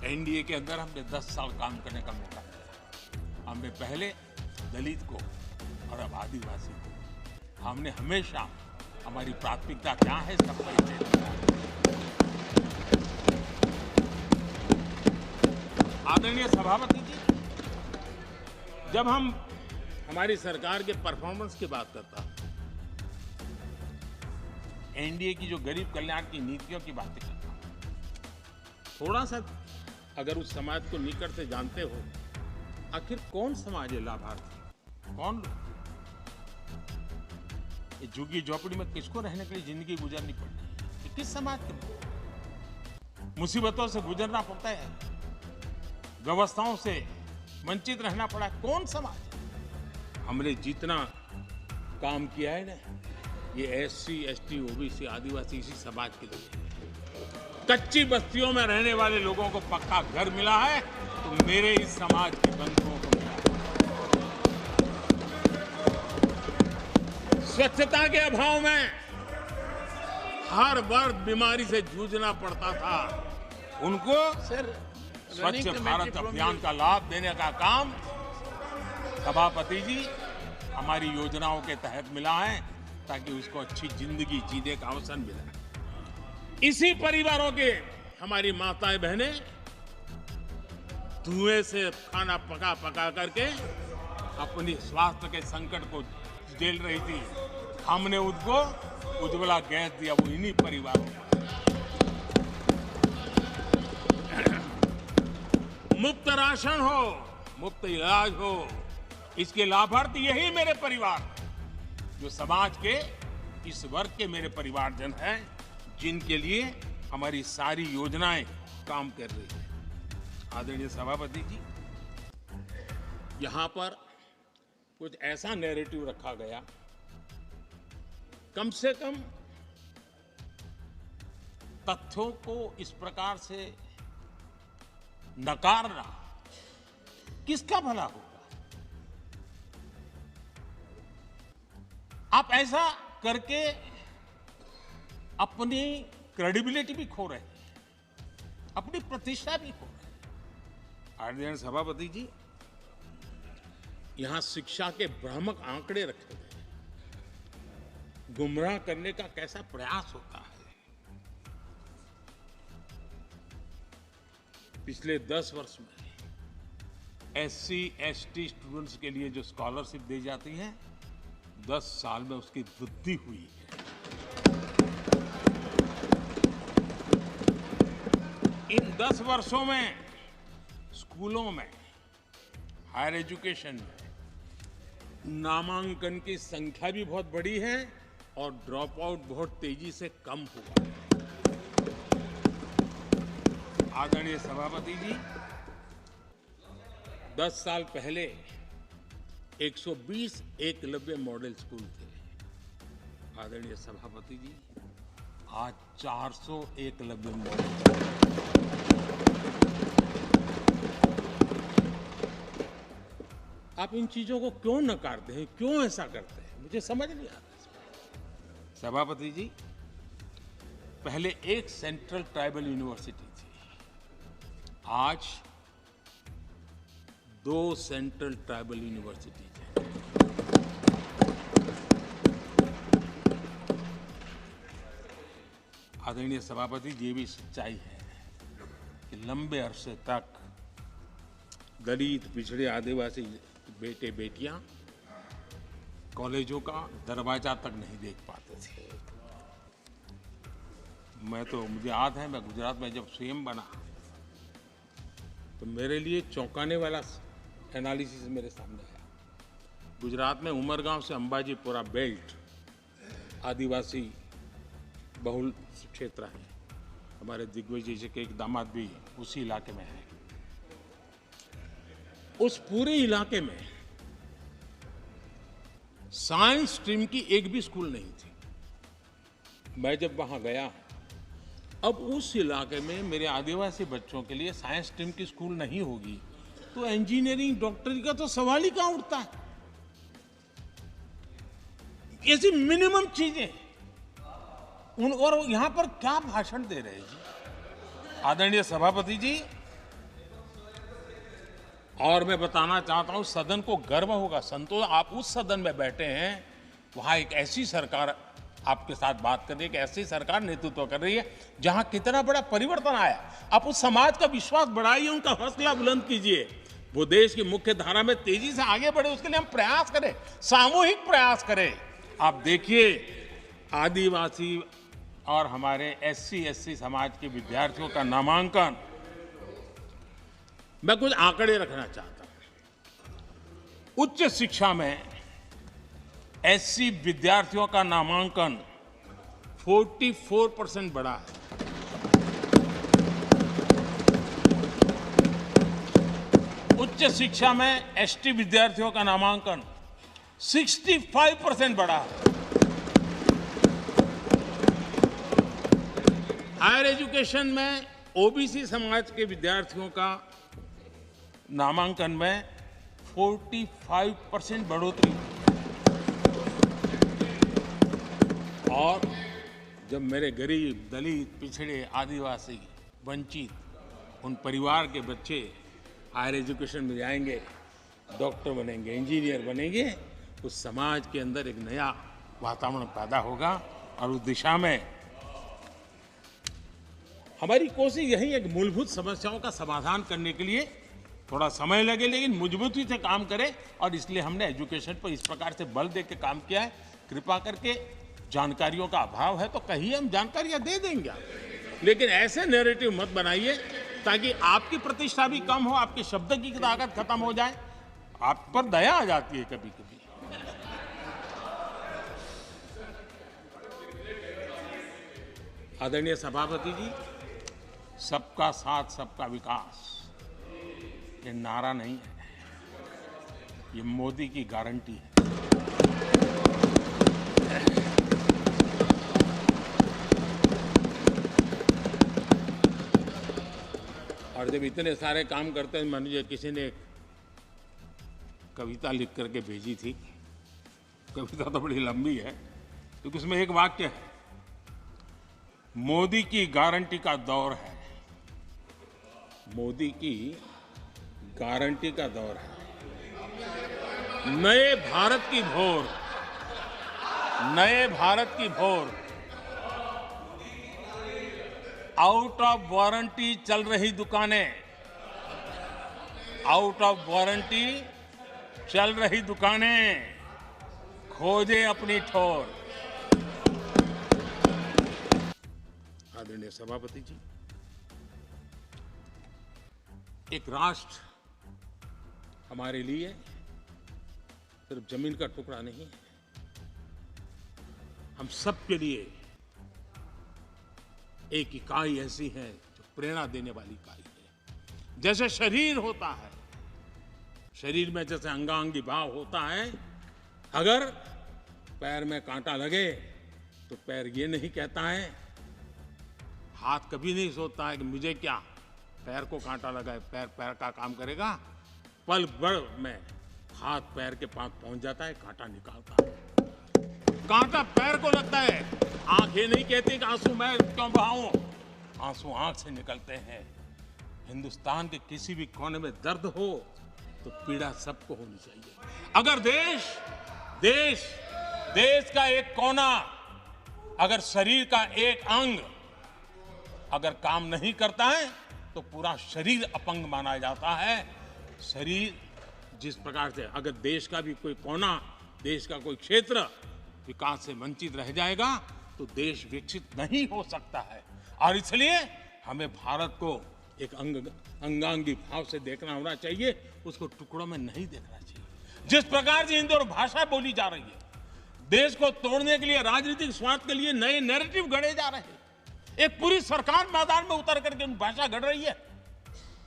NDA के अंदर हमने 10 साल काम करने का मौका मिला। हमने पहले दलित को और अब आदिवासी को, हमने हमेशा हमारी प्राथमिकता क्या है इसका परिचय दिया। आदरणीय सभापति जी, जब हम हमारी सरकार के परफॉर्मेंस की बात करता हूं, एनडीए की जो गरीब कल्याण की नीतियों की बातें करता हूं, थोड़ा सा अगर उस समाज को निकट से जानते हो, आखिर कौन समाज है लाभार्थी, कौन लोग, ये झुग्गी झोपड़ी में किसको रहने के लिए जिंदगी गुजरनी पड़ती है, ये किस समाज के लोग मुसीबतों से गुजरना पड़ता है, व्यवस्थाओं से वंचित रहना पड़ा है, कौन समाज है। हमने जितना काम किया है ना, ये एससी, एसटी, ओबीसी, आदिवासी इसी समाज के लिए। कच्ची बस्तियों में रहने वाले लोगों को पक्का घर मिला है, तो मेरे इस समाज के बंधुओं को मिला है। स्वच्छता के अभाव में हर वर्ग बीमारी से जूझना पड़ता था, उनको स्वच्छ भारत अभियान का लाभ देने का काम सभापति जी हमारी योजनाओं के तहत मिला है, ताकि उसको अच्छी जिंदगी जीने का अवसर मिला। इसी परिवारों के हमारी माताएं बहनें धुएं से खाना पका पका करके अपनी स्वास्थ्य के संकट को झेल रही थी, हमने उनको उज्ज्वला गैस दिया, वो इन्हीं परिवारों को। मुफ्त राशन हो, मुफ्त इलाज हो, इसके लाभार्थी यही मेरे परिवार, जो समाज के इस वर्ग के मेरे परिवारजन हैं, जिनके लिए हमारी सारी योजनाएं काम कर रही है। आदरणीय सभापति जी, यहां पर कुछ ऐसा नैरेटिव रखा गया, कम से कम तथ्यों को इस प्रकार से नकारना किसका भला होगा। आप ऐसा करके अपनी क्रेडिबिलिटी भी खो रहे हैं, अपनी प्रतिष्ठा भी खो रहे हैं। आदरणीय सभापति जी, यहां शिक्षा के भ्रामक आंकड़े रखे गए, गुमराह करने का कैसा प्रयास होता है। पिछले 10 वर्ष में एससी, एसटी स्टूडेंट्स के लिए जो स्कॉलरशिप दी जाती है, 10 साल में उसकी वृद्धि हुई है। इन 10 वर्षों में स्कूलों में, हायर एजुकेशन में नामांकन की संख्या भी बहुत बढ़ी है और ड्रॉप आउट बहुत तेजी से कम हुआ है। आदरणीय सभापति जी, 10 साल पहले 120 एकलव्य मॉडल स्कूल थे। आदरणीय सभापति जी, आज 400 एकलव्य मॉडल। आप इन चीजों को क्यों नकारते हैं, क्यों ऐसा करते हैं, मुझे समझ नहीं आता। सभापति जी, पहले एक सेंट्रल ट्राइबल यूनिवर्सिटी थी, आज 2 सेंट्रल ट्राइबल यूनिवर्सिटीज हैं। आदरणीय सभापति जी, ये भी सच्चाई है कि लंबे अरसे तक दलित, पिछड़े, आदिवासी बेटे बेटियां कॉलेजों का दरवाजा तक नहीं देख पाते थे। मुझे याद है, मैं गुजरात में जब सीएम बना, तो मेरे लिए चौंकाने वाला एनालिसिस मेरे सामने आया। गुजरात में उमरगांव से अंबाजीपुरा बेल्ट आदिवासी बहुल क्षेत्र है। हमारे दिग्विजय जी के एक दामाद भी उसी इलाके में है। उस पूरे इलाके में साइंस स्ट्रीम की एक भी स्कूल नहीं थी। मैं जब वहां गया, अब उस इलाके में मेरे आदिवासी बच्चों के लिए साइंस स्ट्रीम की स्कूल नहीं होगी, तो इंजीनियरिंग, डॉक्टरी का तो सवाल ही कहां उठता है। ऐसी मिनिमम चीजें और यहां पर क्या भाषण दे रहे हैं जी। आदरणीय सभापति जी, और मैं बताना चाहता हूं, सदन को गर्व होगा, संतोष, आप उस सदन में बैठे हैं, वहां एक ऐसी सरकार आपके साथ बात कर रही है, कि ऐसी सरकार नेतृत्व कर रही है जहां कितना बड़ा परिवर्तन आया। आप उस समाज का विश्वास बढ़ाइए, उनका हौसला बुलंद कीजिए, वो देश की मुख्य धारा में तेजी से आगे बढ़े, उसके लिए हम प्रयास करें, सामूहिक प्रयास करें। आप देखिए, आदिवासी और हमारे SC/ST समाज के विद्यार्थियों का नामांकन, मैं कुछ आंकड़े रखना चाहता हूं। उच्च शिक्षा में SC विद्यार्थियों का नामांकन 44% बढ़ा है। उच्च शिक्षा में ST विद्यार्थियों का नामांकन 65% बढ़ा है। हायर एजुकेशन में OBC समाज के विद्यार्थियों का नामांकन में 45% बढ़ोतरी। और जब मेरे गरीब, दलित, पिछड़े, आदिवासी, वंचित उन परिवार के बच्चे हायर एजुकेशन में जाएंगे, डॉक्टर बनेंगे, इंजीनियर बनेंगे, उस समाज के अंदर एक नया वातावरण पैदा होगा। और उस दिशा में हमारी कोशिश यही है कि मूलभूत समस्याओं का समाधान करने के लिए थोड़ा समय लगे, लेकिन मजबूती से काम करें। और इसलिए हमने एजुकेशन पर इस प्रकार से बल दे के काम किया है। कृपा करके, जानकारियों का अभाव है तो कहीं हम जानकारियां दे देंगे, लेकिन ऐसे नैरेटिव मत बनाइए ताकि आपकी प्रतिष्ठा भी कम हो, आपके शब्द की ताकत खत्म हो जाए। आप पर दया आ जाती है कभी कभी। आदरणीय सभापति जी, सबका साथ सबका विकास ये नारा नहीं है, ये मोदी की गारंटी है। और जब इतने सारे काम करते हैं, मुझे किसी ने कविता लिख करके भेजी थी। कविता तो बड़ी लंबी है, क्योंकि उसमें एक वाक्य है, मोदी की गारंटी का दौर है। मोदी की गारंटी का दौर है। नए भारत की भोर, नए भारत की भोर, आउट ऑफ वारंटी चल रही दुकानें, आउट ऑफ वारंटी चल रही दुकानें, खोजे अपनी ठोर। आदरणीय सभापति जी, एक राष्ट्र हमारे लिए सिर्फ जमीन का टुकड़ा नहीं है, हम सब के लिए एक इकाई ऐसी है जो प्रेरणा देने वाली इकाई है। जैसे शरीर होता है, शरीर में जैसे अंगांगी भाव होता है, अगर पैर में कांटा लगे तो पैर ये नहीं कहता है, हाथ कभी नहीं सोचता है कि मुझे क्या, पैर को कांटा लगा है, पैर पैर का काम करेगा। पल भर में हाथ पैर के पास पहुंच जाता है, कांटा निकालता है। कांटा पैर को लगता है, आंख ये नहीं कहती कि आंसू मैं क्यों बहाऊं, आंसू आंख से निकलते हैं। हिंदुस्तान के किसी भी कोने में दर्द हो तो पीड़ा सबको होनी चाहिए। अगर देश का एक कोना, अगर शरीर का एक अंग अगर काम नहीं करता है तो पूरा शरीर अपंग माना जाता है। शरीर जिस प्रकार से, अगर देश का भी कोई कोना, देश का कोई क्षेत्र विकास से वंचित रह जाएगा तो देश विकसित नहीं हो सकता है। और इसलिए हमें भारत को एक अंगांगी भाव से देखना होना चाहिए, उसको टुकड़ों में नहीं देखना चाहिए। जिस प्रकार से हिंदी और भाषा बोली जा रही है, देश को तोड़ने के लिए, राजनीतिक स्वार्थ के लिए नए नैरेटिव गढ़े जा रहे हैं। एक पूरी सरकार मैदान में उतर करके भाषा गढ़ रही है।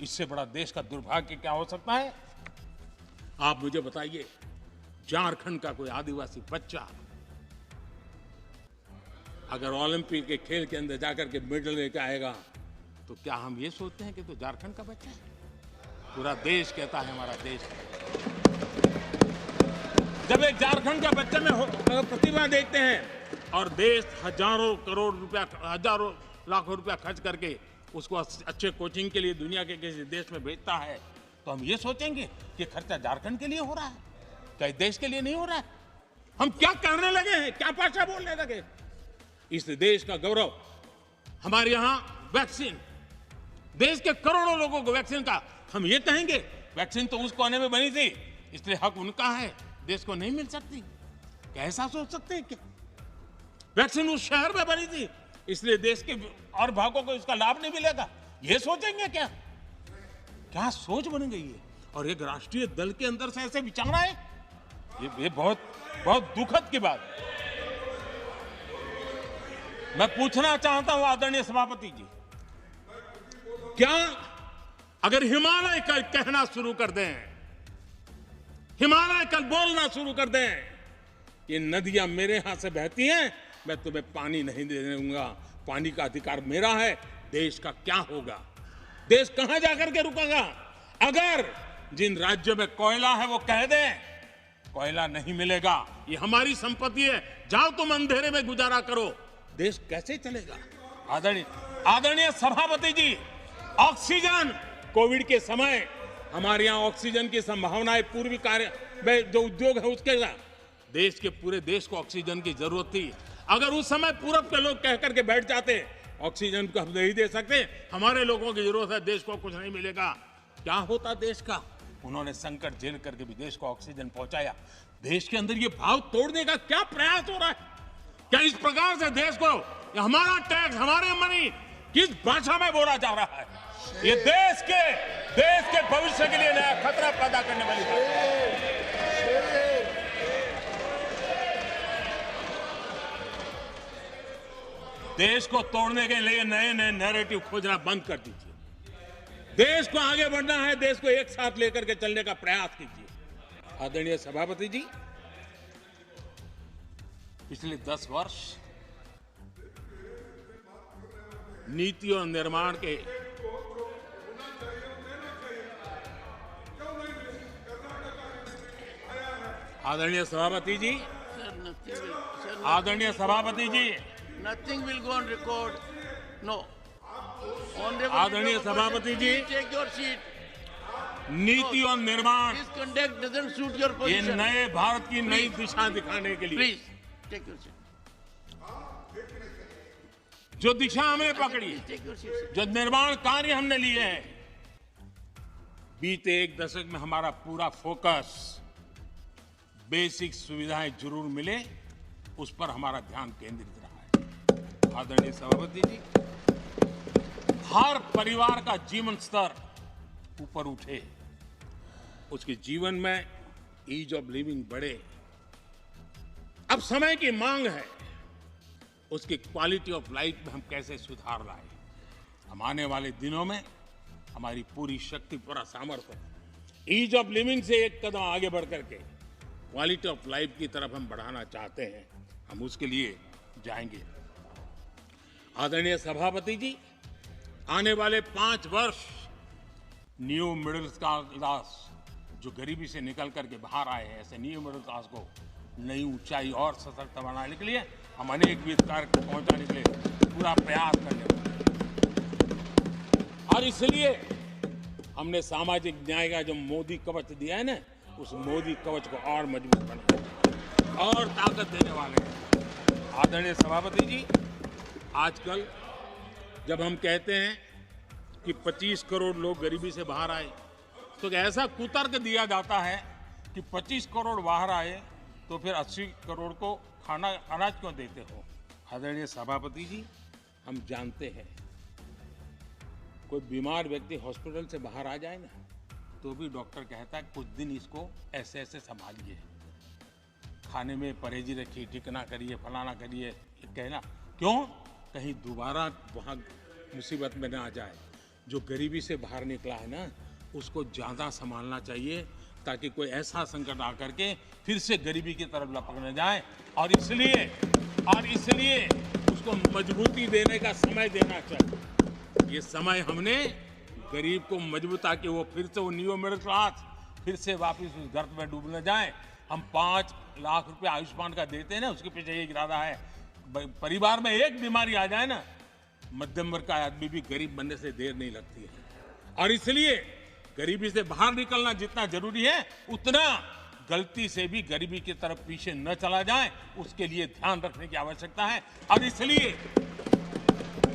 इससे बड़ा देश का दुर्भाग्य क्या हो सकता है? आप मुझे बताइए, झारखंड का कोई आदिवासी बच्चा अगर ओलंपिक के खेल के अंदर जाकर के मेडल लेकर आएगा तो क्या हम ये सोचते हैं कि तो झारखंड का बच्चा है? पूरा देश कहता है हमारा देश। जब एक झारखंड का बच्चे में प्रतिभा देखते हैं और देश हजारों करोड़ रुपया, हजारों लाखों रुपया खर्च करके उसको अच्छे कोचिंग के लिए दुनिया के किसी देश में भेजता है, तो हम ये सोचेंगे कि खर्चा झारखंड के लिए हो रहा है, क्या देश के लिए नहीं हो रहा है? हम क्या करने लगे हैं, क्या भाषा बोलने लगे? इस देश का गौरव, हमारे यहां वैक्सीन, देश के करोड़ों लोगों को वैक्सीन का, हम ये कहेंगे वैक्सीन तो उस कोने में बनी थी इसलिए हक उनका है, देश को नहीं मिल सकती? क्या ऐसा सोच सकते हैं क्या? वैक्सीन उस शहर में बनी थी इसलिए देश के और भागों को इसका लाभ नहीं मिलेगा, ये सोचेंगे क्या? क्या सोच बन गई है? और एक राष्ट्रीय दल के अंदर से ऐसे विचार है, ये बहुत बहुत दुखद की बात। मैं पूछना चाहता हूं आदरणीय सभापति जी, क्या अगर हिमालय कल कहना शुरू कर दें, हिमालय कल बोलना शुरू कर दें, ये नदियां मेरे यहां से बहती हैं, मैं तुम्हें पानी नहीं दे दूंगा, पानी का अधिकार मेरा है, देश का क्या होगा? देश कहां जाकर के रुकेगा? अगर जिन राज्यों में कोयला है वो कह दें कोयला नहीं मिलेगा, ये हमारी संपत्ति है, जाओ तुम अंधेरे में गुजारा करो, देश कैसे चलेगा? आदरणीय सभापति जी, ऑक्सीजन, कोविड के समय हमारे यहां ऑक्सीजन की संभावनाएं, पूर्वी कार्य में जो उद्योग है उसके साथ देश के पूरे देश को ऑक्सीजन की जरूरत थी। अगर उस समय पूरब के लोग कह करके बैठ जाते ऑक्सीजन को हम नहीं दे सकते, हमारे लोगों की जरूरत है, देश को कुछ नहीं मिलेगा, क्या होता देश का? उन्होंने संकट झेल करके भी देश को ऑक्सीजन पहुंचाया। देश के अंदर ये भाव तोड़ने का क्या प्रयास हो रहा है? क्या इस प्रकार से देश को हमारा टैक्स, हमारे मनी किस भाषा में बोला जा रहा है? ये देश के भविष्य के लिए नया खतरा पैदा करने वाली बात है। देश को तोड़ने के लिए नए नए नैरेटिव खोजना बंद कर दीजिए। देश को आगे बढ़ना है, देश को एक साथ लेकर के चलने का प्रयास कीजिए। आदरणीय सभापति जी, पिछले 10 वर्ष नीति और निर्माण के आदरणीय सभापति जी, आदरणीय सभापति जी, Nothing will go on record. No. आदरणीय सभापति जी, Take your seat. नीति और निर्माण, This conduct doesn't suit your ये position. नए भारत की नई दिशा दिखाने के लिए Please take your seat. जो दिशा हमने पकड़ी, Please take your seat. जो निर्माण कार्य हमने लिए हैं, बीते एक दशक में हमारा पूरा फोकस बेसिक सुविधाएं जरूर मिले उस पर हमारा ध्यान केंद्रित रहा है। आदरणीय सभापति जी, हर परिवार का जीवन स्तर ऊपर उठे, उसके जीवन में ईज ऑफ लिविंग बढ़े। अब समय की मांग है उसकी क्वालिटी ऑफ लाइफ में हम कैसे सुधार लाएं। हम आने वाले दिनों में हमारी पूरी शक्ति, पूरा सामर्थ्य ईज ऑफ लिविंग से एक कदम आगे बढ़ करके क्वालिटी ऑफ लाइफ की तरफ हम बढ़ाना चाहते हैं, हम उसके लिए जाएंगे। आदरणीय सभापति जी, आने वाले 5 वर्ष न्यू मिडिल क्लास जो गरीबी से निकल करके बाहर आए हैं, ऐसे न्यू मिडिल क्लास को नई ऊंचाई और सशक्त बनाने के लिए हम अनेकविध कार्य पहुंचाने के लिए पूरा प्रयास करने वाले हैं। और इसलिए हमने सामाजिक न्याय का जो मोदी कवच दिया है ना, उस मोदी कवच को और मजबूत बनाने और ताकत देने वाले हैं। आदरणीय सभापति जी, आजकल जब हम कहते हैं कि 25 करोड़ लोग गरीबी से बाहर आए, तो ऐसा कुतर्क दिया जाता है कि 25 करोड़ बाहर आए तो फिर 80 करोड़ को खाना अनाज क्यों देते हो? आदरणीय सभापति जी, हम जानते हैं कोई बीमार व्यक्ति हॉस्पिटल से बाहर आ जाए ना, तो भी डॉक्टर कहता है कुछ दिन इसको ऐसे ऐसे संभालिए, खाने में परहेजी रखिए, टिकना करिए, फलाना करिए, कहना क्यों? कहीं दोबारा वहाँ मुसीबत में ना आ जाए। जो गरीबी से बाहर निकला है ना, उसको ज़्यादा संभालना चाहिए ताकि कोई ऐसा संकट आकर के फिर से गरीबी की तरफ लपक न जाए। और इसलिए उसको मजबूती देने का समय देना चाहिए। ये समय हमने गरीब को मजबूत, ताकि वो फिर से वो न्यू मिडिल क्लास फिर से वापस उस गर्त में डूब न जाए। हम 5 लाख रुपए आयुष्मान का देते हैं ना, उसके पीछे ये इरादा है। परिवार में एक बीमारी आ जाए ना, मध्यम वर्ग का आदमी भी गरीब बनने से देर नहीं लगती है। और इसलिए गरीबी से बाहर निकलना जितना जरूरी है, उतना गलती से भी गरीबी की तरफ पीछे न चला जाए, उसके लिए ध्यान रखने की आवश्यकता है। और इसलिए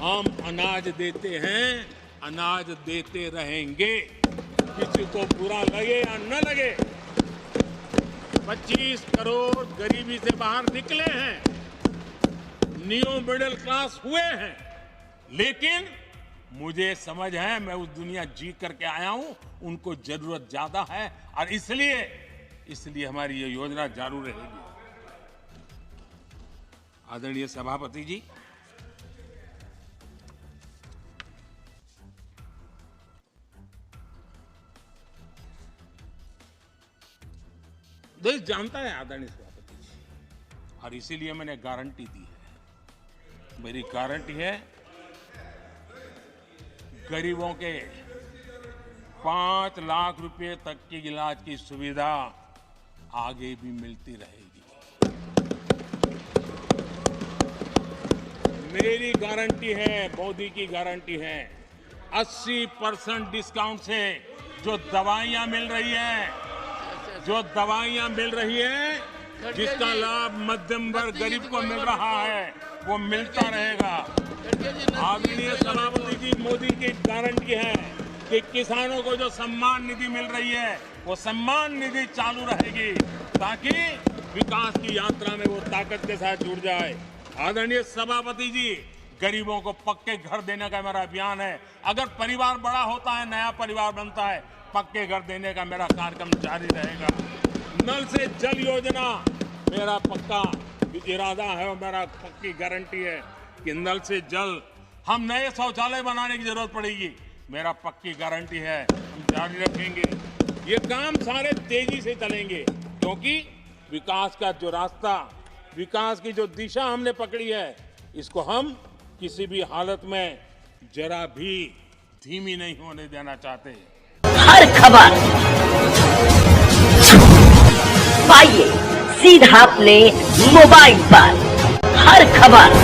हम अनाज देते हैं, अनाज देते रहेंगे, किसी को बुरा लगे या न लगे। 25 करोड़ गरीबी से बाहर निकले हैं, न्यू मिडिल क्लास हुए हैं, लेकिन मुझे समझ है, मैं उस दुनिया जी करके आया हूं, उनको जरूरत ज्यादा है और इसलिए हमारी ये योजना जारी रहेगी। आदरणीय सभापति जी, देश जानता है आदरणीय सभापति जी, और इसीलिए मैंने गारंटी दी है। मेरी गारंटी है, गरीबों के 5 लाख रुपए तक की इलाज की सुविधा आगे भी मिलती रहेगी। मेरी गारंटी है, मोदी की गारंटी है, 80% डिस्काउंट से जो दवाइयां मिल रही है, जिसका लाभ मध्यम वर्ग गरीब को मिल रहा है, वो मिलता रहेगा। आदरणीय सभापति जी, मोदी की गारंटी है कि किसानों को जो सम्मान निधि मिल रही है, वो सम्मान निधि चालू रहेगी, ताकि विकास की यात्रा में वो ताकत के साथ जुड़ जाए। आदरणीय सभापति जी, गरीबों को पक्के घर देने का मेरा अभियान है। अगर परिवार बड़ा होता है, नया परिवार बनता है, पक्के घर देने का मेरा कार्यक्रम जारी रहेगा। नल से जल योजना मेरा पक्का इरादा है और मेरा पक्की गारंटी है कि नल से जल, हम नए शौचालय बनाने की जरूरत पड़ेगी, मेरा पक्की गारंटी है, हम जारी रखेंगे। ये काम सारे तेजी से चलेंगे, क्योंकि विकास का जो रास्ता, विकास की जो दिशा हमने पकड़ी है, इसको हम किसी भी हालत में जरा भी धीमी नहीं होने देना चाहते। हर खबर पाइए सीधा अपने मोबाइल पर, हर खबर